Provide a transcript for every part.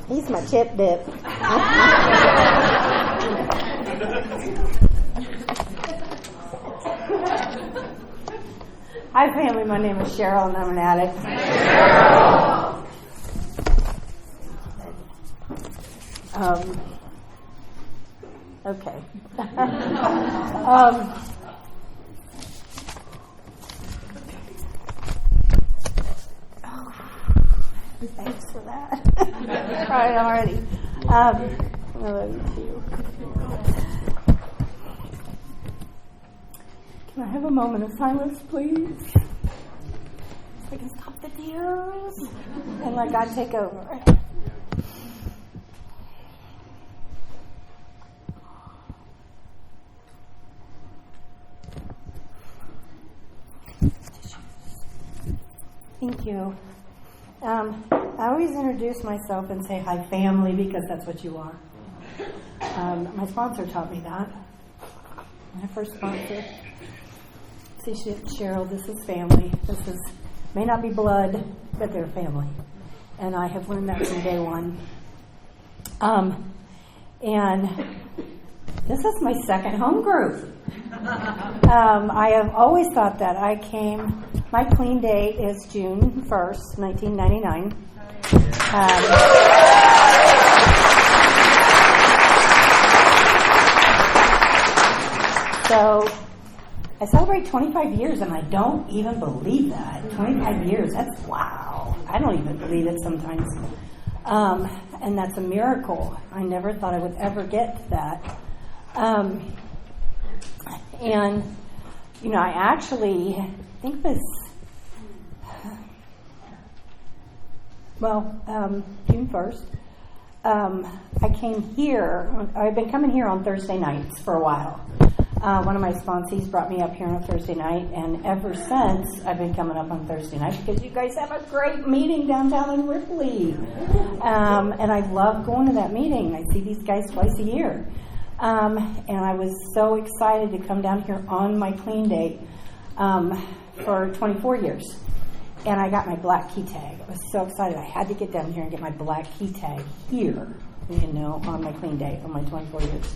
He's my chip dip. Hi, family. My name is Cheryl, and I'm an addict. Okay. Thanks for that. Crying already. I love you too. Can I have a moment of silence, please? So I can stop the tears and let God take over. Thank you. I always introduce myself and say, hi, family, because that's what you are. My sponsor taught me that. My first sponsor. See, Cheryl, this is family. May not be blood, but they're family. And I have learned that from day one. And this is my second home group. I have always thought that. My clean date is June 1st, 1999. So I celebrate 25 years, and I don't even believe that. 25 years, that's wow. I don't even believe it sometimes. And that's a miracle. I never thought I would ever get to that. And, I actually think this, June 1st, I came here. I've been coming here on Thursday nights for a while. One of my sponsees brought me up here on a Thursday night, and ever since, I've been coming up on Thursday night because you guys have a great meeting downtown in Ripley. And I love going to that meeting. I see these guys twice a year. And I was so excited to come down here on my clean date for 24 years. And I got my black key tag. I was so excited. I had to get down here and get my black key tag here, on my clean date, on my 24 years.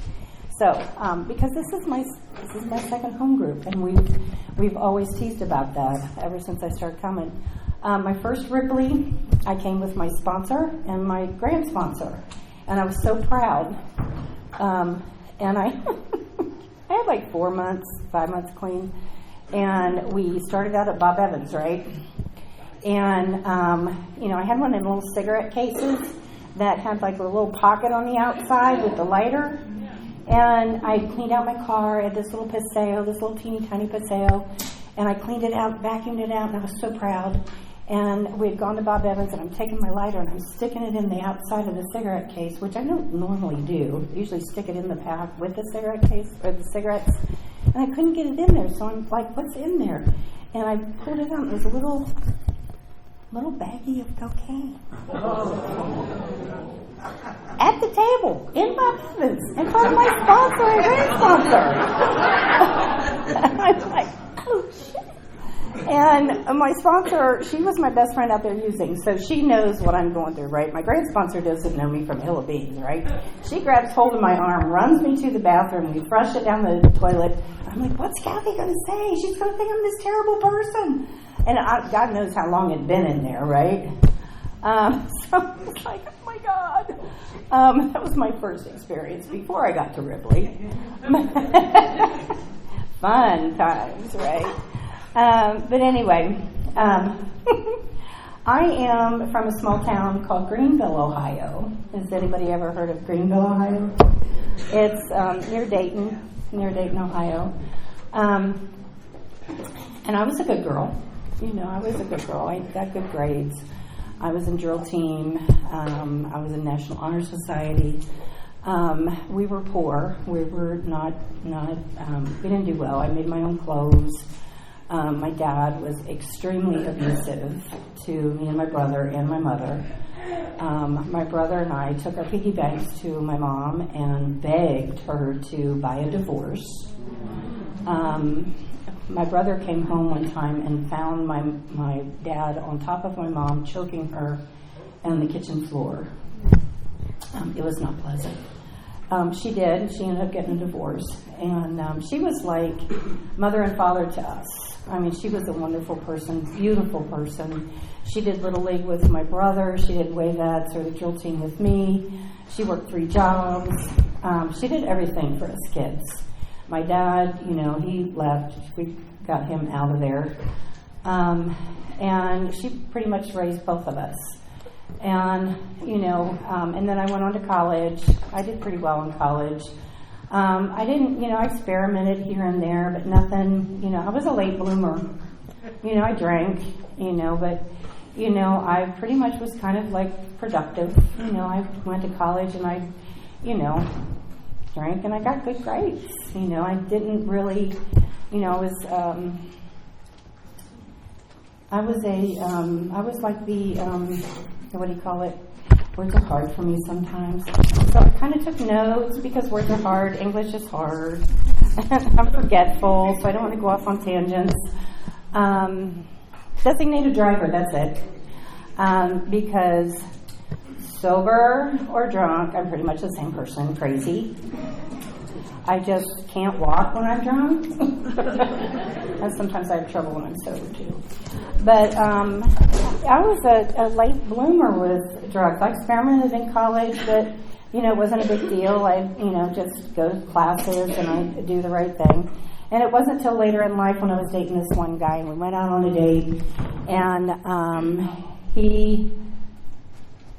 So, because this is my second home group, and we've always teased about that ever since I started coming. My first Ripley, I came with my sponsor and my grand sponsor, and I was so proud. And I had like 5 months clean, and we started out at Bob Evans, right? And I had one of them little cigarette cases that had like a little pocket on the outside with the lighter. And I cleaned out my car. I had this little Paseo, this little teeny tiny Paseo, and I cleaned it out, vacuumed it out, and I was so proud. And we had gone to Bob Evans, and I'm taking my lighter, and I'm sticking it in the outside of the cigarette case, which I don't normally do. I usually stick it in the pack with the cigarette case, or the cigarettes. And I couldn't get it in there, so I'm like, what's in there? And I pulled it out, and it was a little baggie of cocaine. At the table, in Bob Evans, in front of my sponsor and grand sponsor. And I'm like, oh, shit. And my sponsor, she was my best friend out there using, so she knows what I'm going through, right? My grand sponsor doesn't know me from Hill of Beans, right? She grabs hold of my arm, runs me to the bathroom, we flush it down the toilet. I'm like, what's Kathy going to say? She's going to think I'm this terrible person. And God knows how long it'd been in there, right? So I was like, oh my God. That was my first experience before I got to Ripley. Fun times, right? But anyway, I am from a small town called Greenville, Ohio. Has anybody ever heard of Greenville, Ohio? It's near Dayton, Ohio. And I was a good girl. I was a good girl. I got good grades. I was in drill team. I was in National Honor Society. We were poor. We were not. We didn't do well. I made my own clothes. My dad was extremely abusive to me and my brother and my mother. My brother and I took our piggy banks to my mom and begged her to buy a divorce. my brother came home one time and found my dad on top of my mom, choking her on the kitchen floor. It was not pleasant. She ended up getting a divorce. And she was like mother and father to us. I mean, she was a wonderful person, beautiful person. She did Little League with my brother. She did WAVETS or the drill team with me. She worked 3 jobs. She did everything for us kids. My dad, he left. We got him out of there. And she pretty much raised both of us. And, and then I went on to college. I did pretty well in college. I didn't, I experimented here and there, but nothing, I was a late bloomer. I drank, but, I pretty much was kind of like productive. I went to college and I, drank and I got good grades. I didn't really, I was like the, what do you call it? Words are hard for me sometimes. So I kind of took notes because words are hard. English is hard. I'm forgetful, so I don't want to go off on tangents. Designated driver, that's it. Because sober or drunk, I'm pretty much the same person, crazy. I just can't walk when I'm drunk. And sometimes I have trouble when I'm sober too. But I was a late bloomer with drugs. I experimented in college, but it wasn't a big deal. I just go to classes and I do the right thing. And it wasn't until later in life when I was dating this one guy and we went out on a date and he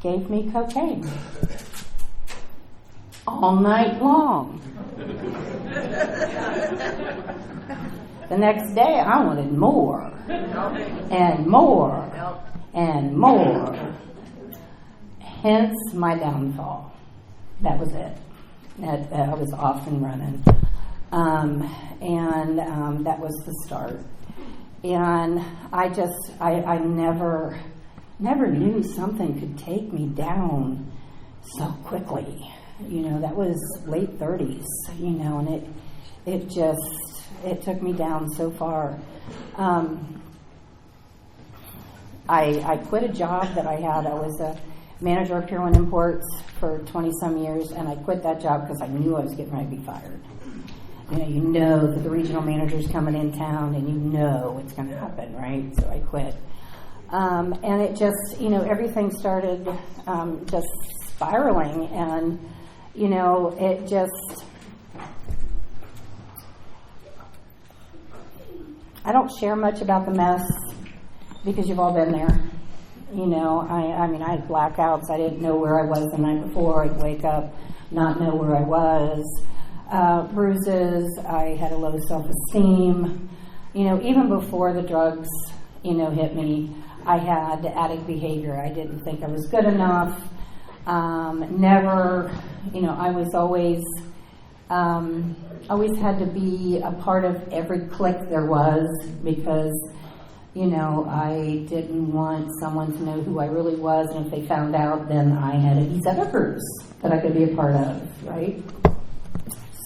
gave me cocaine all night long. The next day, I wanted more, and more, and more. Hence my downfall. That was it. I was off and running. And that was the start. And I never knew something could take me down so quickly. That was late 30s, and it took me down so far. I quit a job that I had. I was a manager of Pier 1 Imports for 20-some years, and I quit that job because I knew I was getting ready to be fired. You know that the regional manager's coming in town, and you know what's going to happen, right? So I quit. And it just, everything started just spiraling, and, it just... I don't share much about the mess because you've all been there. I had blackouts. I didn't know where I was the night before. I'd wake up, not know where I was. Bruises. I had a low self-esteem. Even before the drugs, hit me, I had addict behavior. I didn't think I was good enough. Never, I was always had to be a part of every clique there was because, I didn't want someone to know who I really was, and if they found out, then I had these other groups that I could be a part of, right?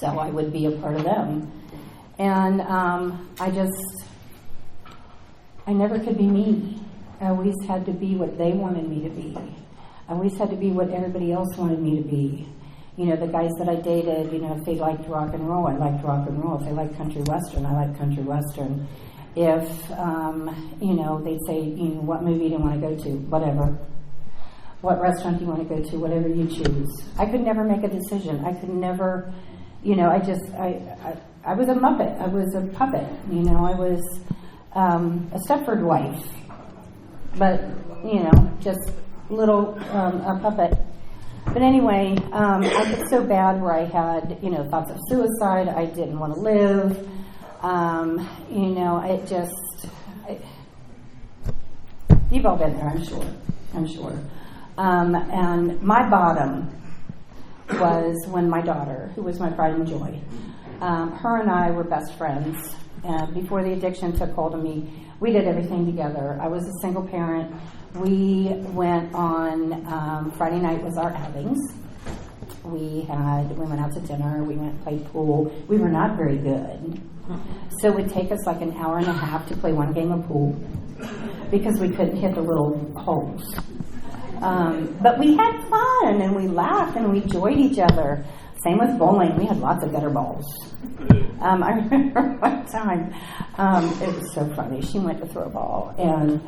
So I would be a part of them. And I never could be me. I always had to be what they wanted me to be. I always had to be what everybody else wanted me to be. The guys that I dated, if they liked rock and roll, I liked rock and roll. If they liked country western, I liked country western. If, they'd say, what movie do you want to go to? Whatever. What restaurant do you want to go to? Whatever you choose. I could never make a decision. I could never, I was a muppet. I was a puppet. I was a Stepford wife. But, just little a puppet. But anyway, I was so bad where I had, thoughts of suicide. I didn't want to live. You've all been there, I'm sure. And my bottom was when my daughter, who was my pride and joy, her and I were best friends. And before the addiction took hold of me, we did everything together. I was a single parent. We went on, Friday night was our outings. we went out to dinner, we went and played pool. We were not very good. So it would take us like an hour and a half to play one game of pool because we couldn't hit the little holes. But we had fun, and we laughed, and we enjoyed each other. Same with bowling. We had lots of gutter balls. I remember one time, it was so funny. She went to throw a ball, and,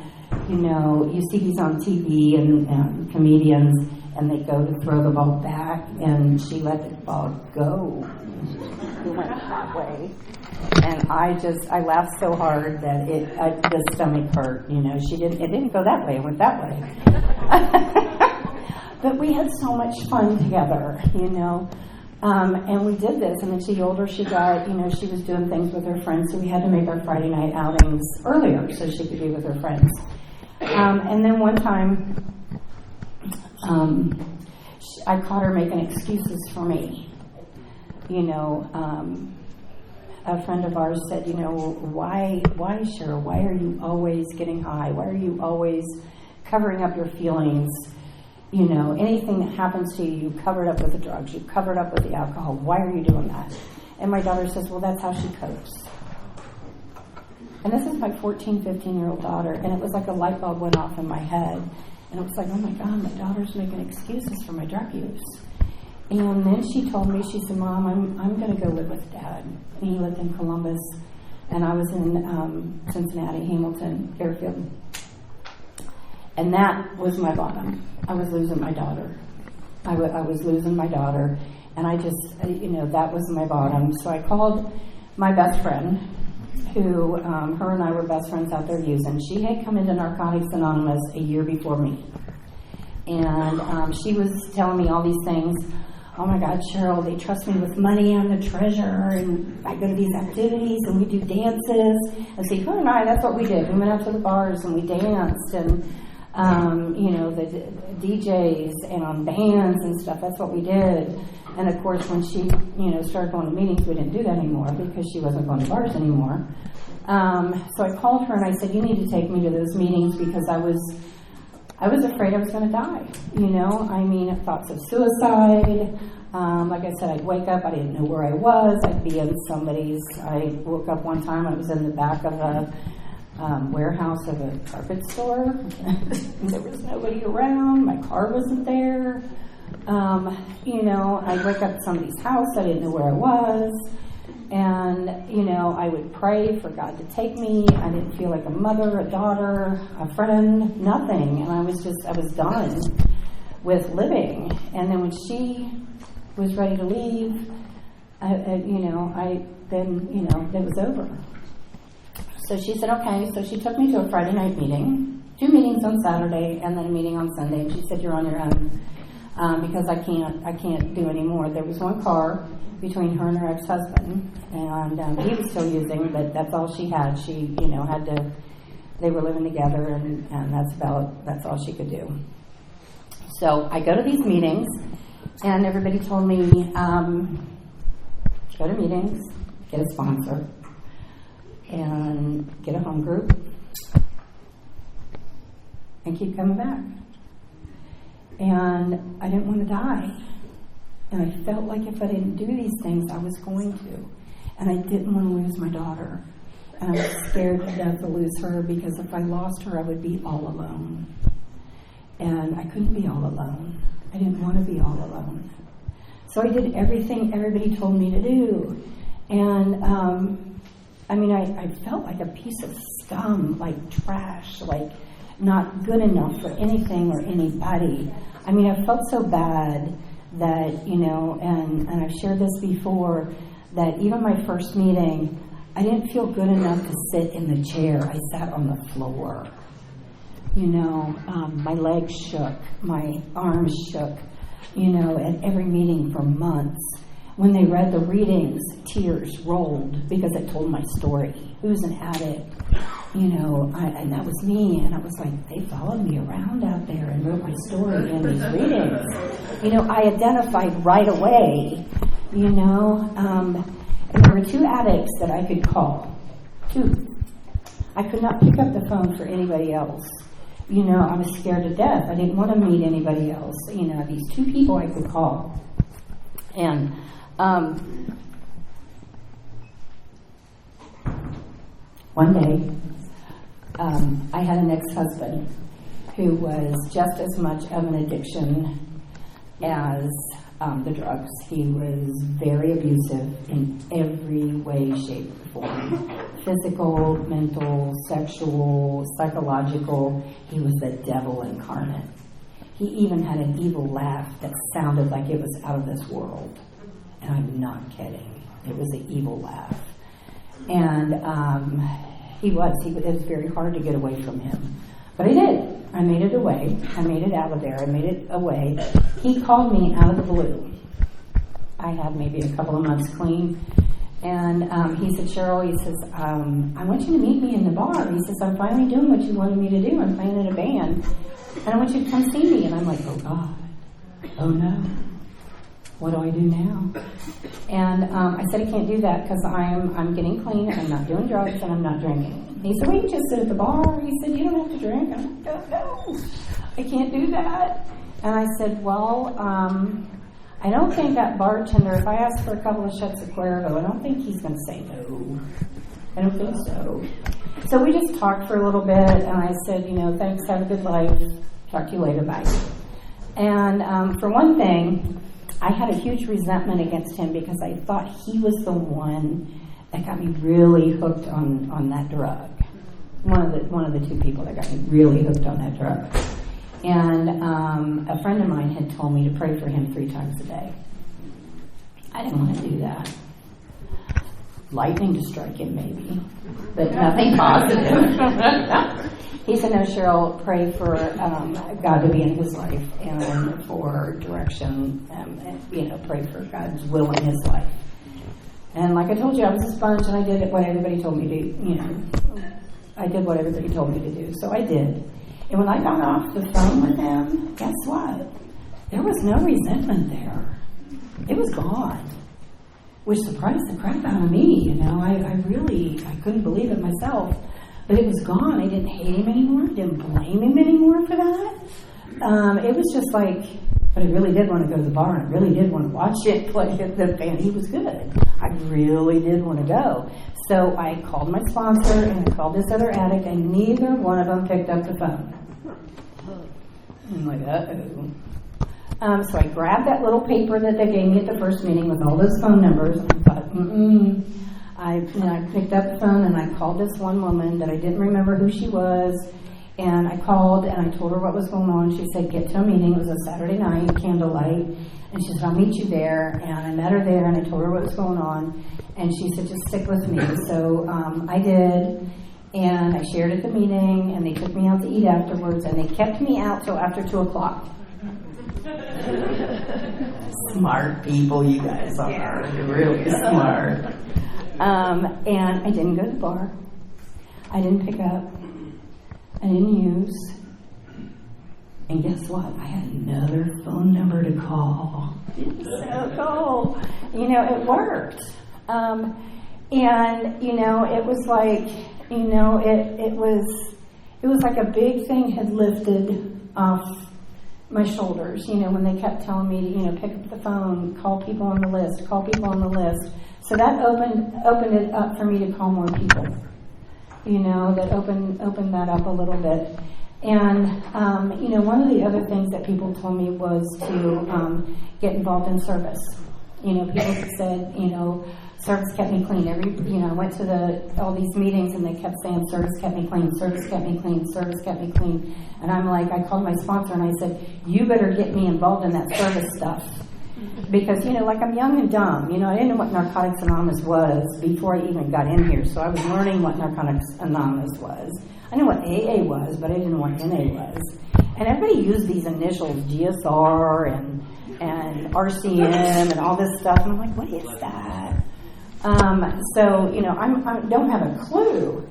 you see these on TV and comedians, and they go to throw the ball back, and she let the ball go. It went that way. And I laughed so hard that the stomach hurt. It didn't go that way. It went that way. But we had so much fun together, and we did this. And then the older she got, she was doing things with her friends, so we had to make our Friday night outings earlier so she could be with her friends. And then one time, I caught her making excuses for me. A friend of ours said, why, Cheryl, why are you always getting high? Why are you always covering up your feelings? Anything that happens to you, you cover it up with the drugs, you cover it up with the alcohol. Why are you doing that? And my daughter says, well, that's how she copes. And this is my 14, 15-year-old daughter, and it was like a light bulb went off in my head. And it was like, oh my God, my daughter's making excuses for my drug use. And then she told me, she said, Mom, I'm going to go live with Dad. And he lived in Columbus, and I was in Cincinnati, Hamilton, Fairfield. And that was my bottom. I was losing my daughter. I was losing my daughter, and I just, that was my bottom. So I called my best friend, who, her and I were best friends out there using. She had come into Narcotics Anonymous a year before me. And she was telling me all these things. Oh my God, Cheryl, they trust me with money. I'm the treasurer, and I go to these activities, and we do dances. And see, her and I, that's what we did. We went out to the bars, and we danced, and, the DJs and on bands and stuff, that's what we did. And of course, when she, started going to meetings, we didn't do that anymore because she wasn't going to bars anymore. So I called her, and I said, you need to take me to those meetings because I was afraid I was going to die, thoughts of suicide. Like I said, I'd wake up, I didn't know where I was. I'd be in I woke up one time, I was in the back of a warehouse of a carpet store. There was nobody around. My car wasn't there. I'd wake up at somebody's house, I didn't know where I was. And, I would pray for God to take me. I didn't feel like a mother, a daughter, a friend, nothing. And I was done with living. And then when she was ready to leave, it was over. So she said, okay. So she took me to a Friday night meeting, 2 meetings on Saturday, and then a meeting on Sunday. And she said, you're on your own because I can't do any more. There was one car between her and her ex-husband, and he was still using, but that's all she had. She, had to. They were living together, and that's all she could do. So I go to these meetings, and everybody told me, go to meetings, get a sponsor, and get a home group, and keep coming back. And I didn't want to die. And I felt like if I didn't do these things, I was going to. And I didn't want to lose my daughter. And I was scared to death to lose her because if I lost her, I would be all alone. And I couldn't be all alone. I didn't want to be all alone. So I did everything everybody told me to do. And, I felt like a piece of scum, like trash, like not good enough for anything or anybody. I felt so bad that, and I've shared this before, that even my first meeting, I didn't feel good enough to sit in the chair. I sat on the floor. My legs shook, my arms shook, at every meeting for months. When they read the readings, tears rolled because it told my story. Who's an addict? And that was me. And I was like, they followed me around out there and wrote my story in these readings. I identified right away, and there were 2 addicts that I could call. 2. I could not pick up the phone for anybody else. I was scared to death. I didn't want to meet anybody else. These 2 people I could call. And one day, I had an ex-husband who was just as much of an addiction as the drugs. He was very abusive in every way, shape, or form. Physical, mental, sexual, psychological. He was the devil incarnate. He even had an evil laugh that sounded like it was out of this world. And I'm not kidding. It was an evil laugh. And it was very hard to get away from him. But I did. I made it away. I made it out of there. I made it away. He called me out of the blue. I had maybe a couple of months clean. And he said, Cheryl, he says, I want you to meet me in the bar. He says, I'm finally doing what you wanted me to do. I'm playing in a band. And I want you to come see me. And I'm like, oh, God. Oh, no. What do I do now? And I said, I can't do that because I'm getting clean and I'm not doing drugs and I'm not drinking. He said, well, you just sit at the bar. He said, you don't have to drink. I'm like, oh, no, I can't do that. And I said, well, I don't think that bartender, if I ask for a couple of shots of Cuervo, I don't think he's going to say no. I don't think so. So we just talked for a little bit, and I said, thanks, have a good life. Talk to you later, bye. And for one thing, I had a huge resentment against him because I thought he was the one that got me really hooked on that drug. One of the two people that got me really hooked on that drug. And a friend of mine had told me to pray for him 3 times a day. I didn't want to do that. Lightning to strike him, maybe, but nothing positive. He said, no, Cheryl, pray for God to be in his life and for direction, and pray for God's will in his life. And like I told you, I was a sponge, and I did what everybody told me to, I did what everybody told me to do, so I did. And when I got off the phone with him, guess what? There was no resentment there. It was gone, which surprised the crap out of me. I couldn't believe it myself. But it was gone. I didn't hate him anymore. I didn't blame him anymore for that. It was just like, but I really did want to go to the bar, and I really did want to watch it play at the band. He was good. I really did want to go. So I called my sponsor, and I called this other addict, and neither one of them picked up the phone. I'm like, uh-oh. So I grabbed that little paper that they gave me at the first meeting with all those phone numbers, and I thought, I picked up the phone and I called this one woman that I didn't remember who she was, and I called and I told her what was going on. She said, get to a meeting. It was a Saturday night, candlelight, and she said, I'll meet you there. And I met her there and I told her what was going on, and she said, just stick with me. So I did, and I shared at the meeting, and they took me out to eat afterwards, and they kept me out till after 2 o'clock. Smart people you guys are. You're really smart. And I didn't go to the bar. I didn't pick up. I didn't use. And guess what? I had another phone number to call. It's so cool. It worked. And, it was like, it was like a big thing had lifted off my shoulders, when they kept telling me to, pick up the phone, call people on the list, call people on the list. So that opened it up for me to call more people. That opened that up a little bit. And, one of the other things that people told me was to get involved in service. People said, service kept me clean. I went to all these meetings and they kept saying, service kept me clean, service kept me clean, service kept me clean. And I'm like, I called my sponsor and I said, you better get me involved in that service stuff. Because, I'm young and dumb. I didn't know what Narcotics Anonymous was before I even got in here. So I was learning what Narcotics Anonymous was. I knew what AA was, but I didn't know what NA was. And everybody used these initials, GSR and RCM and all this stuff. And I'm like, what is that? I don't have a clue.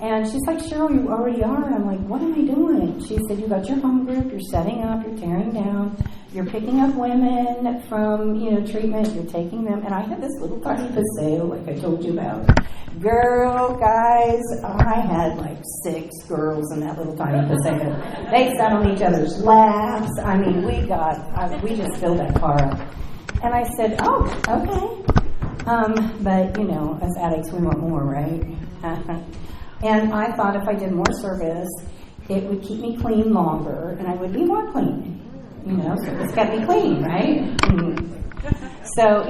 And she's like, Cheryl, you already are. And I'm like, what am I doing? She said, you got your home group, you're setting up, you're tearing down, you're picking up women from, treatment, you're taking them. And I had this little tiny paseo, like I told you about. Girl, guys, I had like 6 girls in that little tiny paseo. They sat on each other's laps. I mean, we just filled that car up. And I said, oh, okay. But, as addicts, we want more, right? And I thought if I did more service, it would keep me clean longer, and I would be more clean. So it's got to be clean, right? So,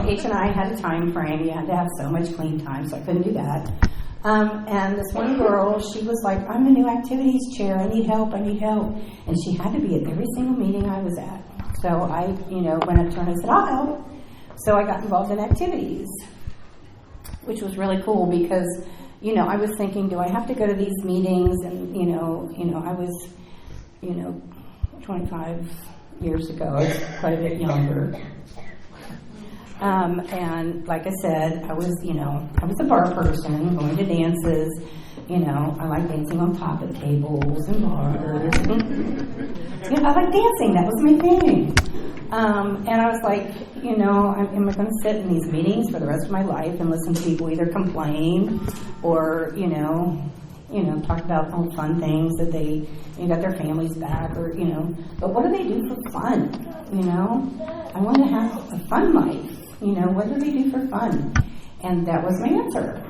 H&I had a time frame. You had to have so much clean time, so I couldn't do that. And this one girl, she was like, I'm a new activities chair. I need help. And she had to be at every single meeting I was at. So I, went up to her and I said, I'll help. So I got involved in activities, which was really cool because, I was thinking, do I have to go to these meetings? And, I was, 25 years ago. I was quite a bit younger. And like I said, I was a bar person, going to dances. I like dancing on top of tables and bars. I like dancing. That was my thing. And I was like, am I going to sit in these meetings for the rest of my life and listen to people either complain or, talk about all fun things that they got their families back or, but what do they do for fun? I want to have a fun life. What do they do for fun? And that was my answer,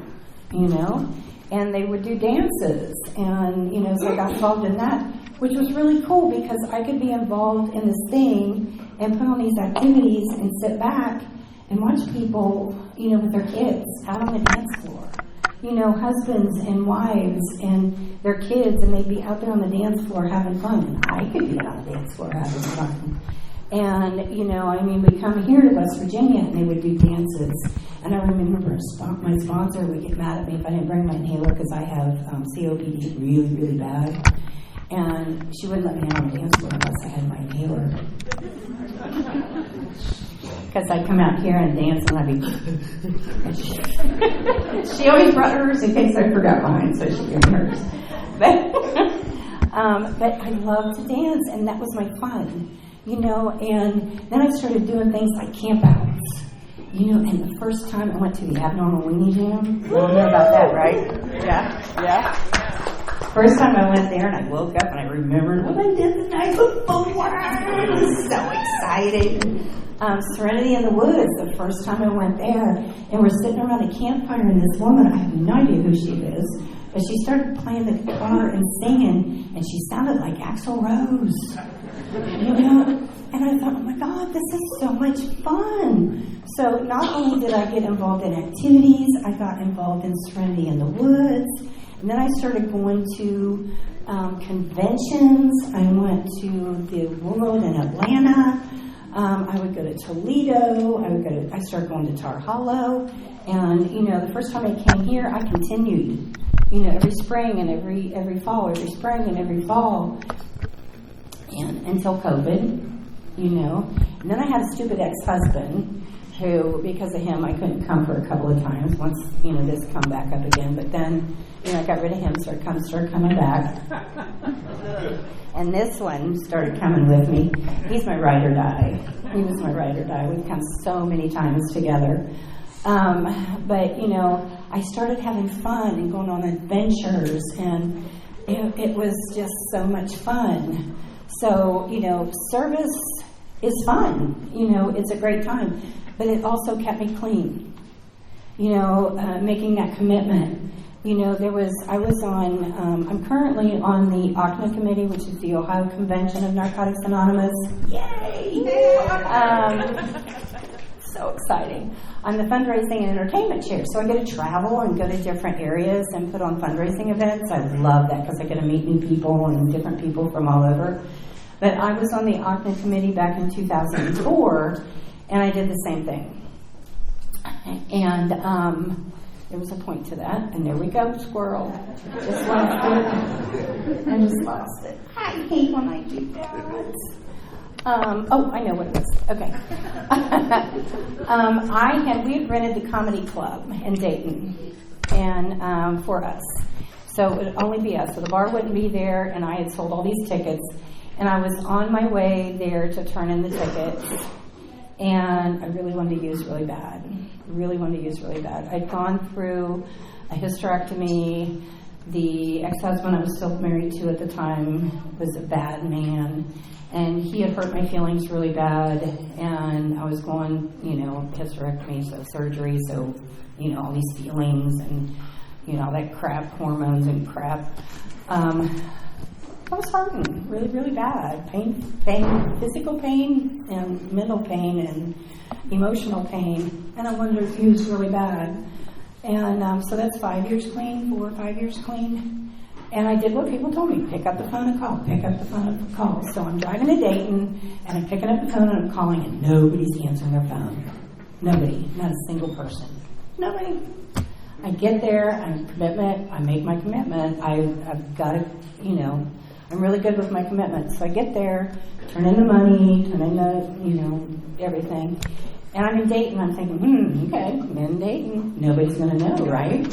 And they would do dances. And, so I got involved in that, which was really cool because I could be involved in this thing and put on these activities and sit back and watch people, with their kids out on the dance floor. Husbands and wives and their kids, and they'd be out there on the dance floor having fun. And I could be on the dance floor having fun. And, we'd come here to West Virginia and they would do dances. And I remember my sponsor would get mad at me if I didn't bring my inhaler because I have COPD really, really bad. And she wouldn't let me out on the dance floor unless I had my inhaler. Because I'd come out here and dance and I'd be... She always brought hers in case I forgot mine, so she gave me hers. But I loved to dance, and that was my fun. And then I started doing things like campouts. And the first time I went to the Abnormal Weenie Jam, you all know about that, right? Yeah. First time I went there and I woke up and I remembered what I did the night before. I was so excited. Serenity in the Woods, the first time I went there, and we're sitting around a campfire, and this woman, I have no idea who she is, but she started playing the guitar and singing, and she sounded like Axl Rose. And I thought, oh my God, this is so much fun. So not only did I get involved in activities, I got involved in Serenity in the Woods, and then I started going to conventions. I went to the World in Atlanta. I would go to Toledo. I started going to Tar Hollow. And, the first time I came here, I continued, every spring and every fall, every spring and every fall. And until COVID, And then I had a stupid ex-husband who, because of him, I couldn't come for a couple of times. Once, this come back up again. But then, I got rid of him, started coming back. And this one started coming with me. He's my ride or die. He was my ride or die. We've come so many times together. But, I started having fun and going on adventures, and it was just so much fun. So, service is fun. It's a great time. But it also kept me clean. Making that commitment. I'm currently on the OCNA committee, which is the Ohio Convention of Narcotics Anonymous. Yay! So exciting. I'm the fundraising and entertainment chair, so I get to travel and go to different areas and put on fundraising events. I love that because I get to meet new people and different people from all over. But I was on the OCNA committee back in 2004, and I did the same thing. And there was a point to that, and there we go, squirrel. Just lost it. I just lost it. I hate when I do that. I know what it is. Okay. We had rented the comedy club in Dayton, and for us. So it would only be us. So the bar wouldn't be there, and I had sold all these tickets, and I was on my way there to turn in the tickets, and I really wanted to use really bad. I'd gone through a hysterectomy. The ex-husband I was still married to at the time was a bad man. And he had hurt my feelings really bad, and I was going, hysterectomy, so surgery, so, all these feelings and, all that crap, hormones and crap. I was hurting really, really bad. Pain, physical pain and mental pain and emotional pain. And I wanted to use really bad. And so that's 5 years clean, 4 or 5 years clean. And I did what people told me, pick up the phone and call, pick up the phone and call. So I'm driving to Dayton, and I'm picking up the phone and I'm calling, and nobody's answering their phone. Nobody, not a single person. Nobody. I get there, I make my commitment. I've got to, I'm really good with my commitment. So I get there, turn in the money, turn in the, everything. And I'm in Dayton, I'm thinking, okay, I'm in Dayton. Nobody's going to know, right?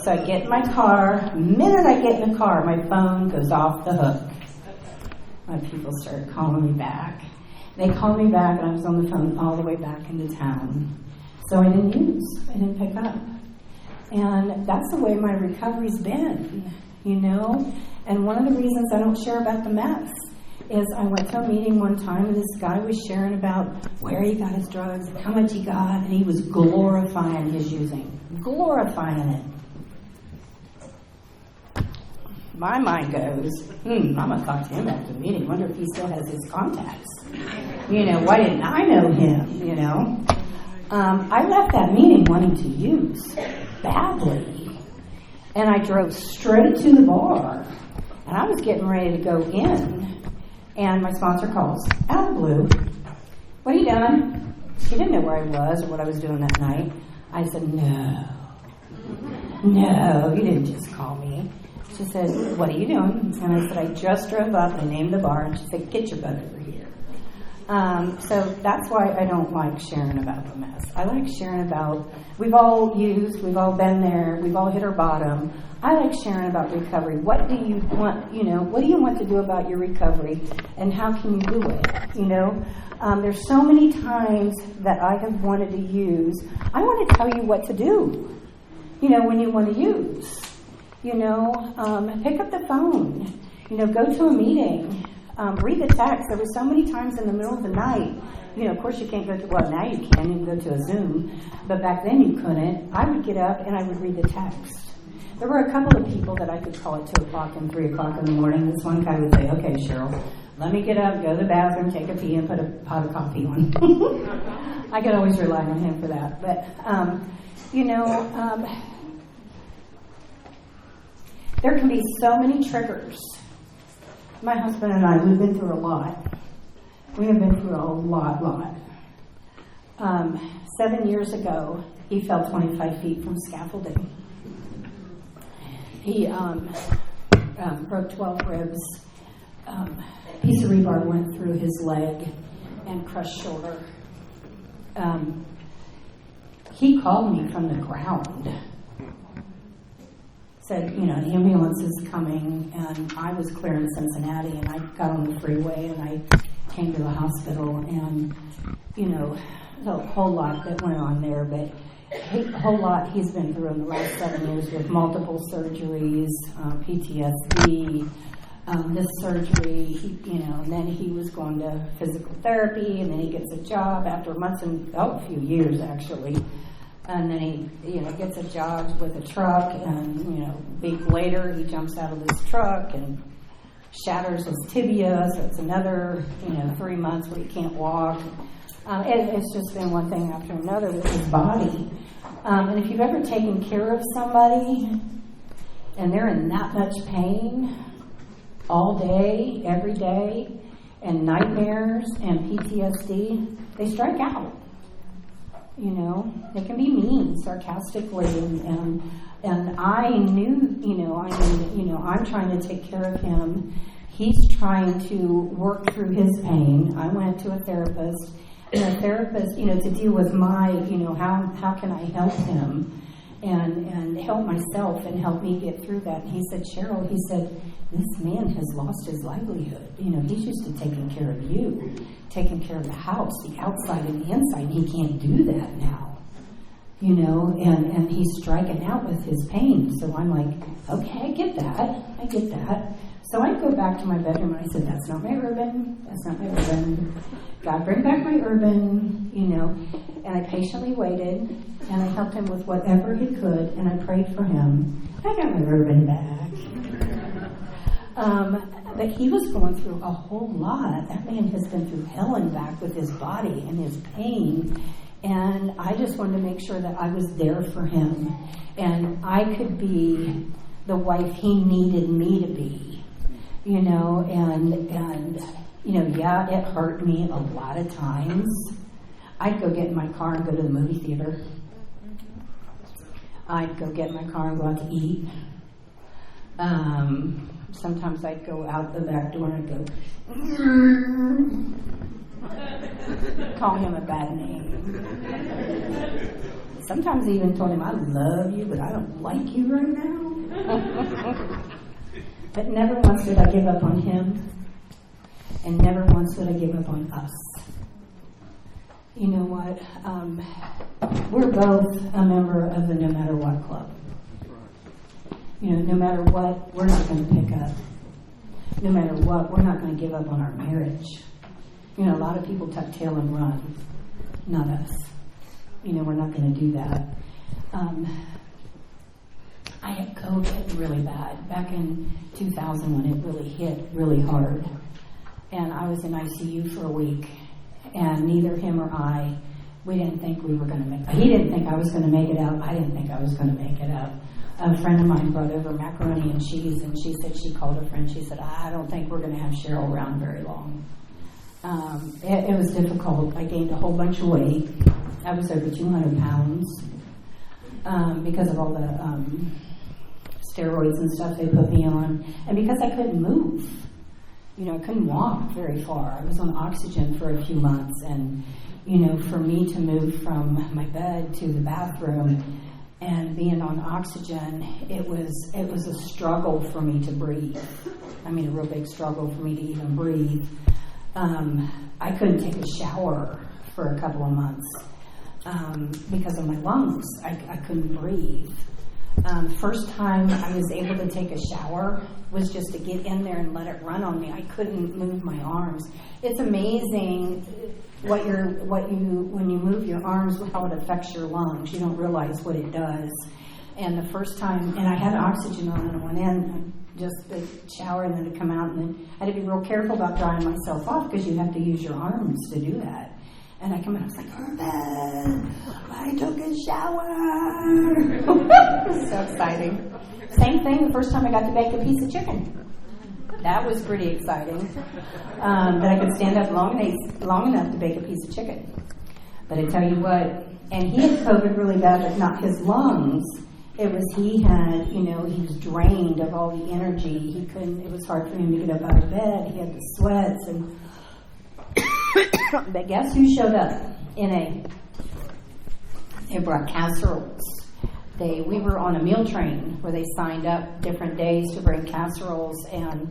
So I get in my car. The minute I get in the car, my phone goes off the hook. My people started calling me back. They called me back, and I was on the phone all the way back into town. So I didn't pick up. And that's the way my recovery's been, And one of the reasons I don't share about the mess is I went to a meeting one time, and this guy was sharing about where he got his drugs and how much he got, and he was glorifying his using. Glorifying it. My mind goes, I'm going to talk to him after the meeting. Wonder if he still has his contacts. Why didn't I know him, I left that meeting wanting to use badly. And I drove straight to the bar. And I was getting ready to go in. And my sponsor calls, out of the blue, what are you doing? She didn't know where I was or what I was doing that night. I said, no, you didn't just call me. She said, what are you doing? And I said, I just drove up. I named the bar. And she said, get your butt over here. So that's why I don't like sharing about the mess. I like sharing about, we've all used, we've all been there, we've all hit our bottom. I like sharing about recovery. What do you want, what do you want to do about your recovery, and how can you do it, There's so many times that I have wanted to use. I want to tell you what to do, when you want to use. Pick up the phone, go to a meeting, read the text. There were so many times in the middle of the night, of course you can't go to, well, now you can, you can go to a Zoom, but back then you couldn't. I would get up and I would read the text. There were a couple of people that I could call at 2 o'clock and 3 o'clock in the morning. This one guy would say, okay, Cheryl, let me get up, go to the bathroom, take a pee, and put a pot of coffee on. I could always rely on him for that. But, there can be so many triggers. My husband and I, we've been through a lot. We have been through a lot. 7 years ago, he fell 25 feet from scaffolding. He broke 12 ribs. Piece of rebar went through his leg and crushed shoulder. He called me from the ground. Said, an ambulance is coming, and I was clear in Cincinnati, and I got on the freeway, and I came to the hospital, and, there's a whole lot that went on there, but a whole lot he's been through in the last 7 years with multiple surgeries, PTSD, this surgery, and then he was going to physical therapy, and then he gets a job after months a few years, actually. And then he, gets a job with a truck, and, a week later he jumps out of this truck and shatters his tibia, so it's another, 3 months where he can't walk. It's just been one thing after another with his body. And if you've ever taken care of somebody and they're in that much pain all day, every day, and nightmares and PTSD, they strike out. They can be mean, sarcastically, and I knew, I'm trying to take care of him. He's trying to work through his pain. I went to a therapist, and a therapist, to deal with my, how can I help him and help myself and help me get through that. And he said, Cheryl, this man has lost his livelihood. He's used to taking care of you, taking care of the house, the outside and the inside. He can't do that now, and he's striking out with his pain. So I'm like, okay, I get that. So I'd go back to my bedroom and I said, that's not my urban, that's not my urban. God, bring back my urban, And I patiently waited, and I helped him with whatever he could, and I prayed for him. I got my urban back. But he was going through a whole lot. That man has been through hell and back with his body and his pain. And I just wanted to make sure that I was there for him. And I could be the wife he needed me to be. Yeah, it hurt me a lot of times. I'd go get in my car and go to the movie theater. I'd go get in my car and go out to eat. Sometimes I'd go out the back door and I'd go, call him a bad name. Sometimes I even told him, I love you, but I don't like you right now. But never once did I give up on him, and never once did I give up on us. You know what? We're both a member of the No Matter What Club. No matter what, we're not going to pick up. No matter what, we're not going to give up on our marriage. A lot of people tuck tail and run. Not us. We're not going to do that. I had COVID really bad back in 2000 when it really hit really hard. And I was in ICU for a week. And neither him or I, we didn't think we were going to make it. He didn't think I was going to make it out. I didn't think I was going to make it out. A friend of mine brought over macaroni and cheese, and she said she called a friend. She said, I don't think we're going to have Cheryl around very long. It was difficult. I gained a whole bunch of weight. I was over 200 pounds because of all the steroids and stuff they put me on, and because I couldn't move. I couldn't walk very far. I was on oxygen for a few months, and for me to move from my bed to the bathroom and being on oxygen, it was a struggle for me to breathe. A real big struggle for me to even breathe. I couldn't take a shower for a couple of months because of my lungs. I couldn't breathe. First time I was able to take a shower was just to get in there and let it run on me. I couldn't move my arms. It's amazing when you move your arms, how it affects your lungs. You don't realize what it does. And the first time, and I had oxygen on, and I went in, just the shower, and then to come out, and then I had to be real careful about drying myself off because you have to use your arms to do that. And I come in, I was like, Urban, I took a shower. It was so exciting. Same thing the first time I got to bake a piece of chicken. That was pretty exciting. That I could stand up long enough to bake a piece of chicken. But I tell you what, and he had COVID really bad, but not his lungs. It was he was drained of all the energy. It was hard for him to get up out of bed. He had the sweats. But guess who showed up? They brought casseroles. We were on a meal train where they signed up different days to bring casseroles and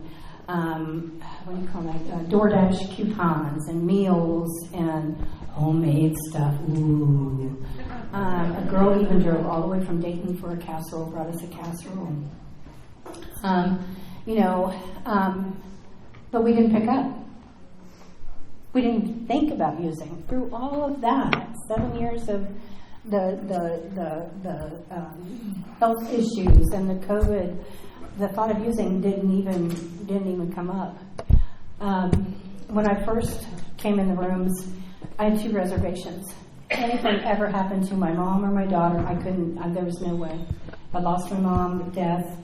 DoorDash coupons and meals and homemade stuff. Ooh. A girl even drove all the way from Dayton for a casserole, brought us a casserole. But we didn't pick up. We didn't think about using. Through all of that, 7 years of the health issues and the COVID, the thought of using didn't even come up. When I first came in the rooms, I had 2 reservations. Anything ever happened to my mom or my daughter, I couldn't. There was no way. I lost my mom, death.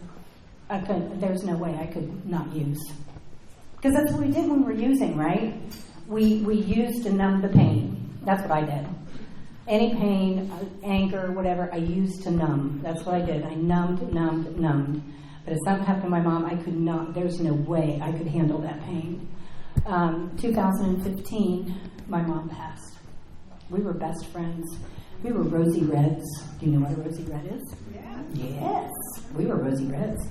I couldn't. There was no way I could not use. Because that's what we did when we were using, right? We used to numb the pain. That's what I did. Any pain, anger, whatever, I used to numb. That's what I did. I numbed. But if something happened to my mom, I could not. There's no way I could handle that pain. 2015, my mom passed. We were best friends. We were Rosy Reds. Do you know what a Rosy Red is? Yeah. Yes. We were Rosy Reds.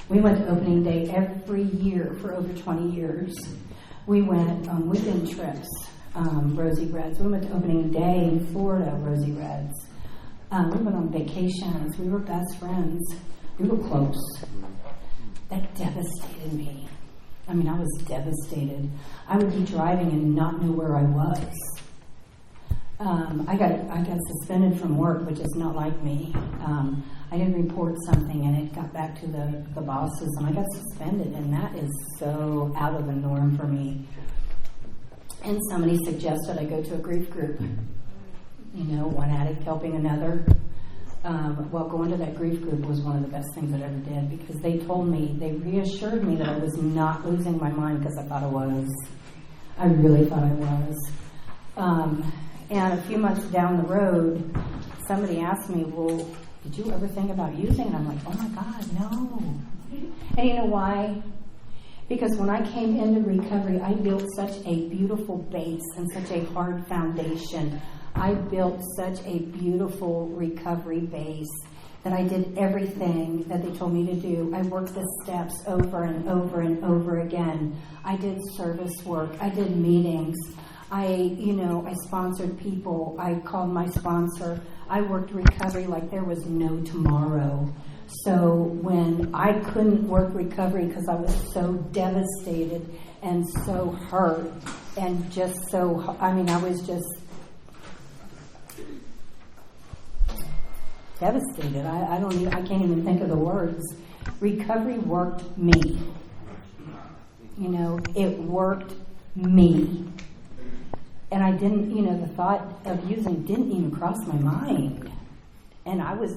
We went to opening day every year for over 20 years. We went on weekend trips, Rosy Reds. We went to opening day in Florida, Rosy Reds. We went on vacations. We were best friends. We were close. that devastated me. I mean, I was devastated. I would be driving and not know where I was. I got suspended from work, which is not like me. I didn't report something, and it got back to the bosses, and I got suspended, and that is so out of the norm for me. And somebody suggested I go to a grief group. You know, one addict helping another. Well, going to that grief group was one of the best things I ever did, because they reassured me that I was not losing my mind, because I thought I was. I really thought I was. And a few months down the road, somebody asked me, well, did you ever think about using? And I'm like, oh my God, no. And you know why? Because when I came into recovery, I built such a beautiful base and such a hard foundation. I built such a beautiful recovery base that I did everything that they told me to do. I worked the steps over and over and over again. I did service work. I did meetings. I sponsored people. I called my sponsor. I worked recovery like there was no tomorrow. So when I couldn't work recovery because I was so devastated and so hurt and I was just devastated. I can't even think of the words. Recovery worked me. You know, it worked me. And I didn't, the thought of using didn't even cross my mind. And I was,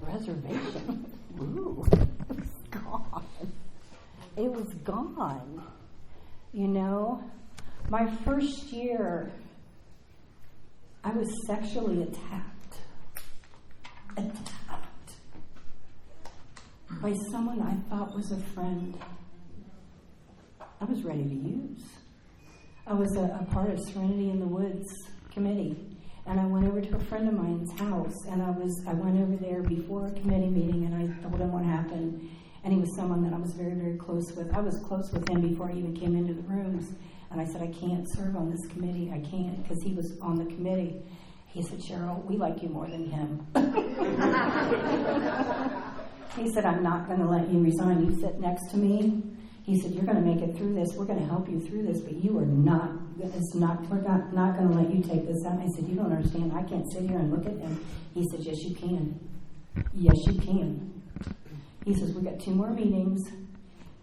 reservation. It was gone. It was gone. My first year, I was sexually attacked by someone I thought was a friend. I was ready to use. I was a part of Serenity in the Woods committee, and I went over to a friend of mine's house, and I went over there before a committee meeting, and I told him what happened, and he was someone that I was very, very close with. I was close with him before I even came into the rooms, and I said, I can't serve on this committee. I can't, because he was on the committee. He said, Cheryl, we like you more than him. He said, I'm not going to let you resign. You sit next to me. He said, you're going to make it through this. We're going to help you through this, but you are not, we're not going to let you take this out. I said, you don't understand. I can't sit here and look at him. He said, yes, you can. Yes, you can. He says, we got 2 more meetings,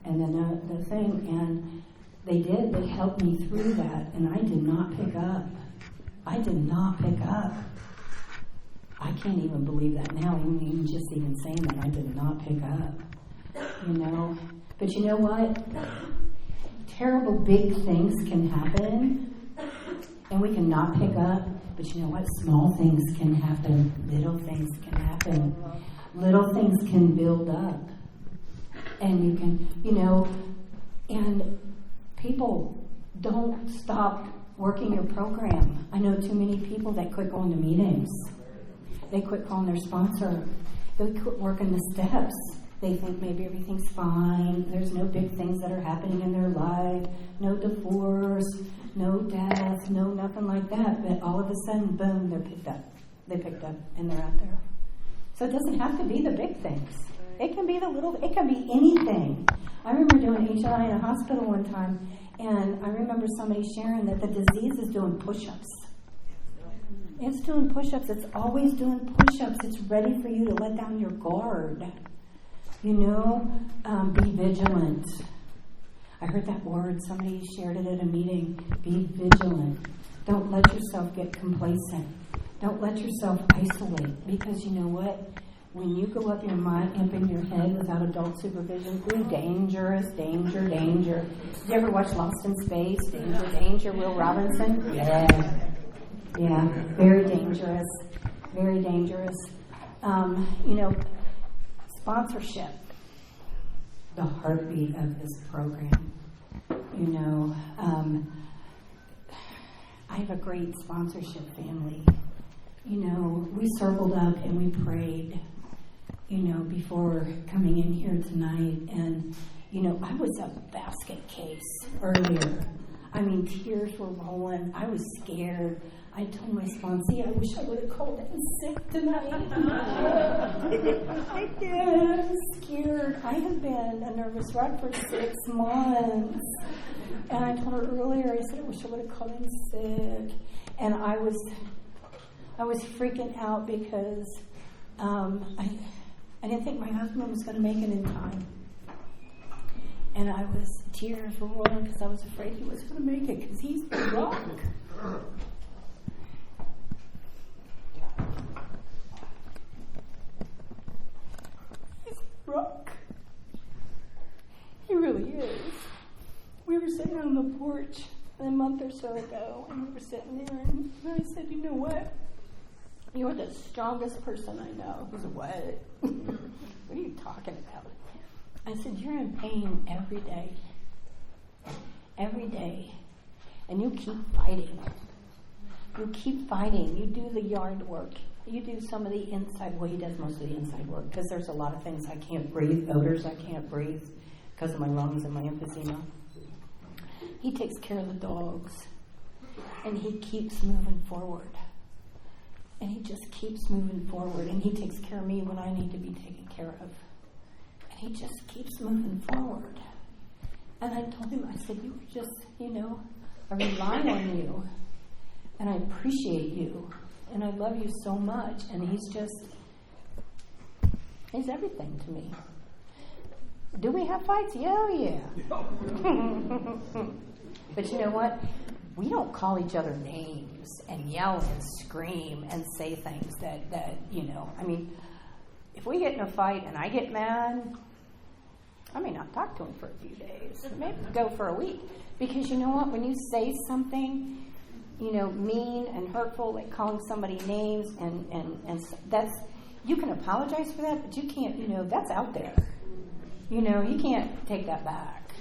and then the thing, and they did. They helped me through that, and I did not pick up. I did not pick up. I can't even believe that now, even just even saying that. I did not pick up, But you know what? Terrible big things can happen, and we cannot pick up. But you know what? Small things can happen. Little things can happen. Little things can build up. And you can, and people don't stop working your program. I know too many people that quit going to meetings. They quit calling their sponsor. They quit working the steps. They think maybe everything's fine. There's no big things that are happening in their life. No divorce, no death, no nothing like that. But all of a sudden, boom, they're picked up. They picked up and they're out there. So it doesn't have to be the big things. It can be the little, it can be anything. I remember doing HI in a hospital one time, and I remember somebody sharing that the disease is doing push-ups. It's doing push-ups. It's always doing push-ups. It's ready for you to let down your guard. Be vigilant. I heard that word. Somebody shared it at a meeting. Be vigilant. Don't let yourself get complacent. Don't let yourself isolate. Because you know what? When you go up in your head without adult supervision, ooh, dangerous, danger. Did you ever watch Lost in Space? Danger, Will Robinson? Yeah, very dangerous. Very dangerous. Sponsorship, the heartbeat of this program. I have a great sponsorship family. We circled up and we prayed, before coming in here tonight. And, I was a basket case earlier. I mean, tears were rolling. I was scared. I told my sponsee I wish I would have called in sick tonight. I did. I'm scared. I have been a nervous wreck for 6 months. And I told her earlier, I said, I wish I would have called in sick. And I was freaking out because I didn't think my husband was going to make it in time. And tears were rolling because I was afraid he was going to make it because he's the rock. He's the rock. He really is. We were sitting on the porch a month or so ago, and we were sitting there, and I said, you know what? You're the strongest person I know. He said, what? What are you talking about? I said, you're in pain every day. Every day. And you keep fighting. You keep fighting. You do the yard work. You do some of the inside, well, he does most of the inside work, because there's a lot of things I can't breathe, odors I can't breathe because of my lungs and my emphysema. He takes care of the dogs, and he keeps moving forward. And he just keeps moving forward, and he takes care of me when I need to be taken care of. And he just keeps moving forward. And I told him, I said, you were just, I rely on you, and I appreciate you, and I love you so much. And he's everything to me. Do we have fights? Yeah. But you know what? We don't call each other names and yell and scream and say things that if we get in a fight and I get mad, I may not talk to him for a few days. Maybe go for a week. Because you know what? When you say something, mean and hurtful, like calling somebody names and that's, you can apologize for that, but you can't, that's out there. You can't take that back.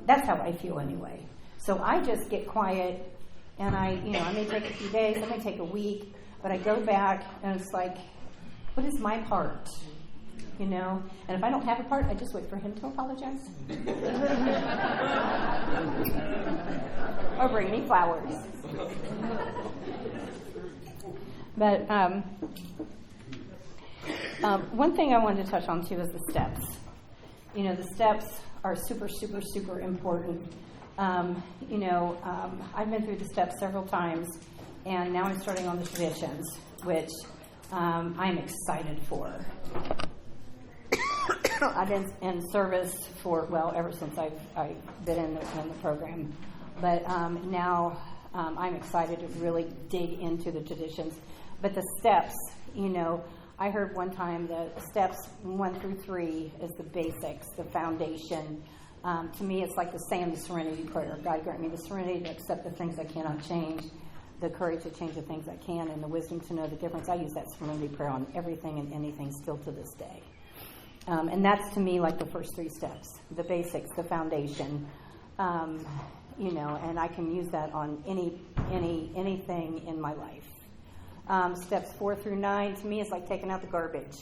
That's how I feel anyway. So I just get quiet, and I may take a few days, I may take a week, but I go back, and it's like, what is my part? And if I don't have a part, I just wait for him to apologize. Or bring me flowers. But one thing I wanted to touch on, too, is the steps. The steps are super, super, super important. I've been through the steps several times, and now I'm starting on the traditions, which I'm excited for. I've been in service for, ever since I've been in the program. But now I'm excited to really dig into the traditions. But the steps, I heard one time the steps 1 through 3 is the basics, the foundation. To me, it's like the same serenity prayer. God grant me the serenity to accept the things I cannot change, the courage to change the things I can, and the wisdom to know the difference. I use that serenity prayer on everything and anything still to this day. And that's, to me, like the first 3 steps, the basics, the foundation. And I can use that on anything in my life. Steps 4 through 9, to me, is like taking out the garbage,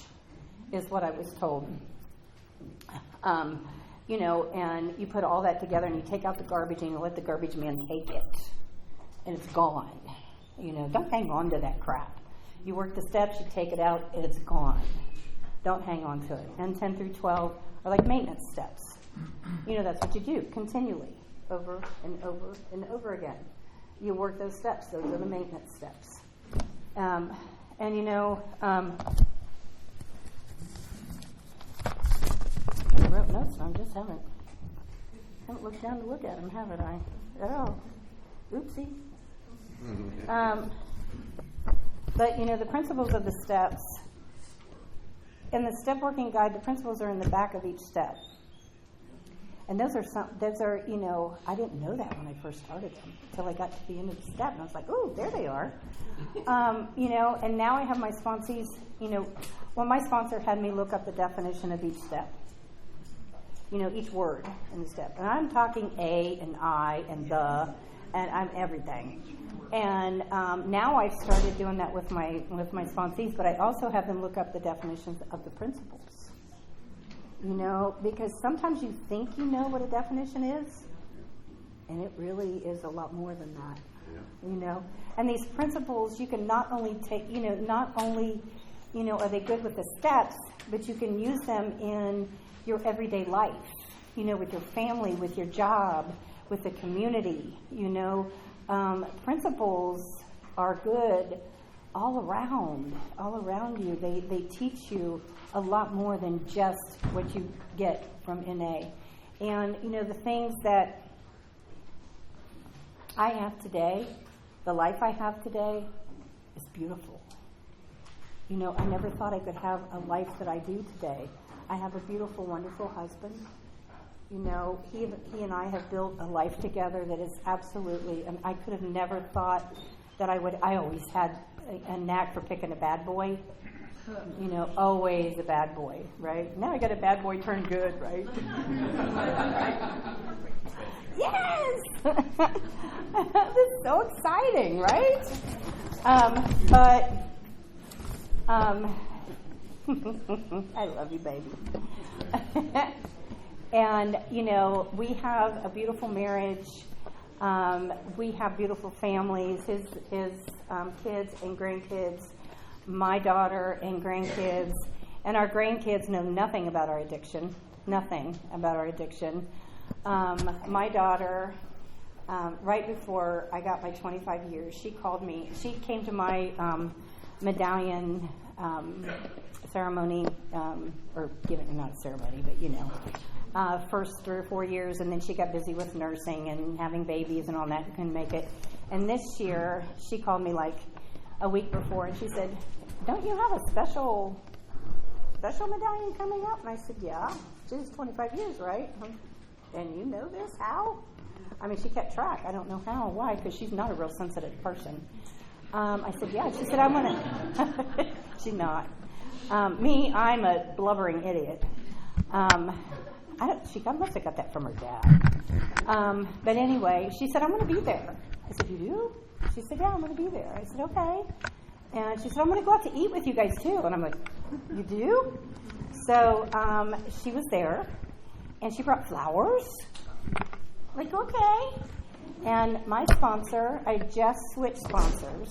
is what I was told. And you put all that together, and you take out the garbage, and you let the garbage man take it, and it's gone. Don't hang on to that crap. You work the steps, you take it out, and it's gone. Don't hang on to it. And 10 through 12 are like maintenance steps. That's what you do continually, over and over and over again. You work those steps. Those are the maintenance steps. I wrote notes. I just haven't looked down to look at them, haven't I? Oh, oopsie. But the principles of the steps. In the step working guide, the principles are in the back of each step. And those are, I didn't know that when I first started them until I got to the end of the step. And I was like, oh, there they are. And now I have my sponsees, my sponsor had me look up the definition of each step. Each word in the step. And I'm talking A and I and the, and I'm everything. And now I've started doing that with my sponsees, but I also have them look up the definitions of the principles. Because sometimes you think you know what a definition is, and it really is a lot more than that. you know. And these principles, you can not only take, not only, are they good with the steps, but you can use them in your everyday life, with your family, with your job, with the community, Principles are good all around you. They teach you a lot more than just what you get from NA. And, the things that I have today, the life I have today, is beautiful. I never thought I could have a life that I do today. I have a beautiful, wonderful husband. He and I have built a life together that is absolutely, and I could have never thought that I would. I always had a knack for picking a bad boy. Always a bad boy, right? Now I got a bad boy turned good, right? Yes! This is so exciting, right? I love you, baby. And, we have a beautiful marriage. We have beautiful families, his kids and grandkids, my daughter and grandkids. And our grandkids know nothing about our addiction. My daughter, right before I got my 25 years, she called me. She came to my medallion ceremony, or giving, not a ceremony, but first 3 or 4 years, and then she got busy with nursing and having babies and all that and couldn't make it. And this year, she called me like a week before, and she said, "Don't you have a special medallion coming up?" And I said, "Yeah, she's 25 years, right? And you know this? How?" I mean, she kept track. I don't know how. Why? Because she's not a real sensitive person. I said, "Yeah." She said, "I want to." She's not. Me, I'm a blubbering idiot. She must have got that from her dad. But anyway, she said, "I'm going to be there." I said, "You do?" She said, "Yeah, I'm going to be there." I said, "Okay." And she said, "I'm going to go out to eat with you guys too." And I'm like, "You do?" So she was there, and she brought flowers. Like, okay. And my sponsor, I just switched sponsors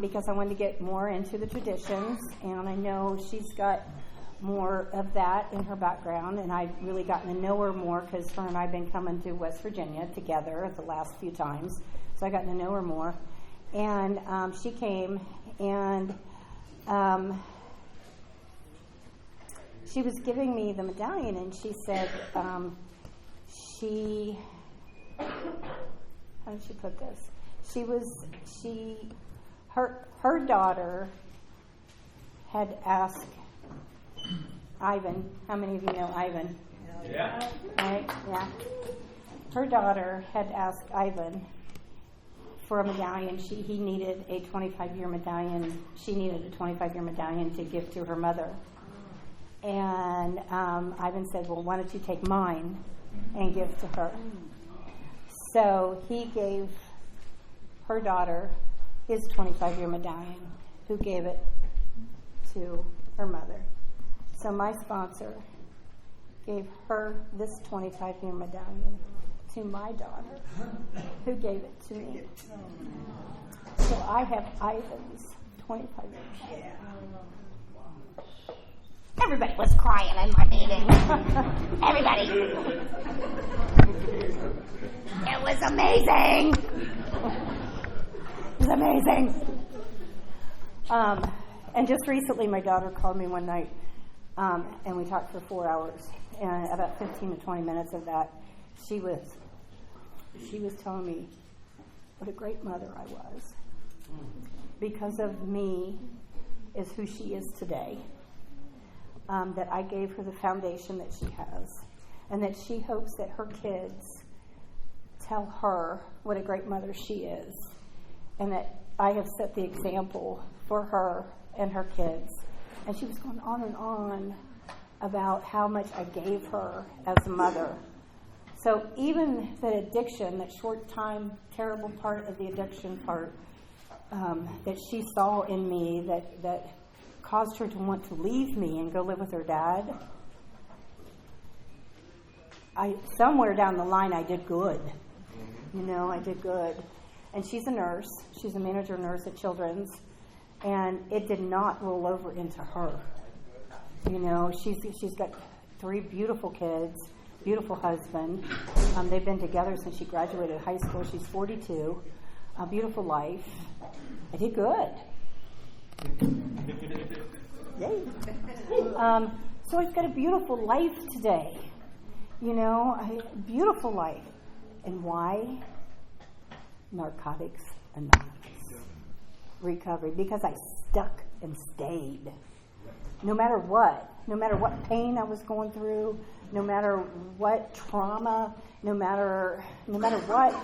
because I wanted to get more into the traditions, and I know she's got more of that in her background, and I've really gotten to know her more because her and I have been coming to West Virginia together the last few times, so I've gotten to know her more. And she came, and she was giving me the medallion, and she said, how did she put this? Her daughter had asked Ivan. How many of you know Ivan? Yeah. Right? Yeah. Her daughter had asked Ivan for a medallion. He needed a 25-year medallion. She needed a 25-year medallion to give to her mother. And Ivan said, "Well, why don't you take mine and give to her?" So he gave her daughter his 25-year medallion, who gave it to her mother. So my sponsor gave her this 25-year medallion to my daughter, who gave it to me. So I have Ivan's 25 years. Everybody was crying in my meeting. Everybody. It was amazing. It was amazing. And just recently, my daughter called me one night, and we talked for 4 hours. And about 15 to 20 minutes of that, she was telling me what a great mother I was. Because of me is who she is today. That I gave her the foundation that she has, and that she hopes that her kids tell her what a great mother she is, and that I have set the example for her and her kids. And she was going on and on about how much I gave her as a mother. So even the addiction, that short-time, terrible part of the addiction part that she saw in me, that caused her to want to leave me and go live with her dad, somewhere down the line I did good. I did good. And she's a nurse. She's a manager nurse at Children's. And it did not roll over into her. You know, she's got 3 beautiful kids, beautiful husband. They've been together since she graduated high school. She's 42. A beautiful life. I did good. Yay. So I've got a beautiful life today. You know, a beautiful life. And why? Narcotics Anonymous. Recovery. Because I stuck and stayed. No matter what pain I was going through, no matter what trauma, no matter what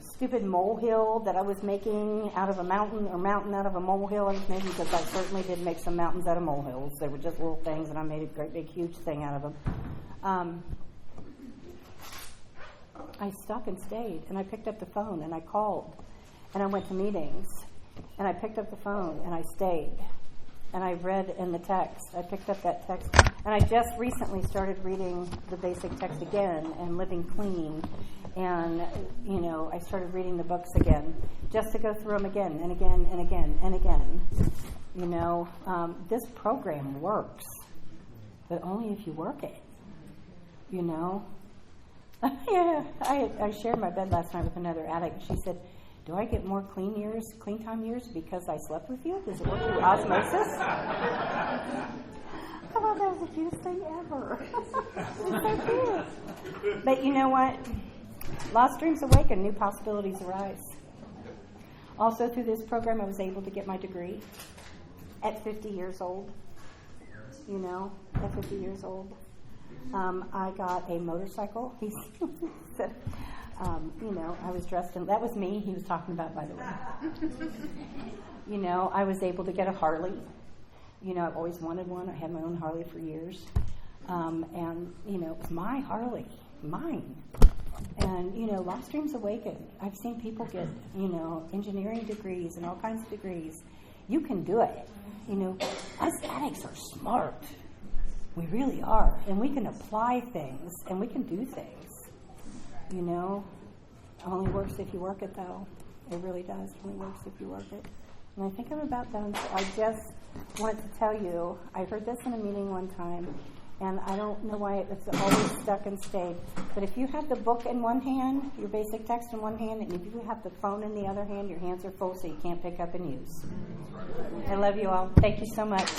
stupid molehill that I was making out of a mountain or mountain out of a molehill I was making, because I certainly did make some mountains out of molehills. They were just little things, and I made a great big huge thing out of them. I stuck and stayed, and I picked up the phone, and I called, and I went to meetings, and I picked up the phone, and I stayed, and I read in the text. I picked up that text, and I just recently started reading the basic text again and Living Clean, and, you know, I started reading the books again, just to go through them again and again and again and again. You know, this program works, but only if you work it, you know. Yeah, I shared my bed last night with another addict. She said, "Do I get more clean time years because I slept with you? Does it work through osmosis?" I thought that was the cutest thing ever. It's so cute. But you know what? Lost dreams awaken, new possibilities arise. Also, through this program, I was able to get my degree at 50 years old. You know, at 50 years old. I got a motorcycle. He said, you know, I was dressed in, that was me he was talking about, by the way. You know, I was able to get a Harley. You know, I've always wanted one. I had my own Harley for years. And, you know, it was my Harley, mine. And, you know, lost dreams awaken. I've seen people get, you know, engineering degrees and all kinds of degrees. You can do it. You know, us addicts are smart. We really are. And we can apply things, and we can do things. You know, it only works if you work it, though. It really does. It only works if you work it. And I think I'm about done, so I just wanted to tell you, I heard this in a meeting one time, and I don't know why it's always stuck and stayed. But if you have the book in one hand, your basic text in one hand, and if you have the phone in the other hand, your hands are full, so you can't pick up and use. I love you all. Thank you so much.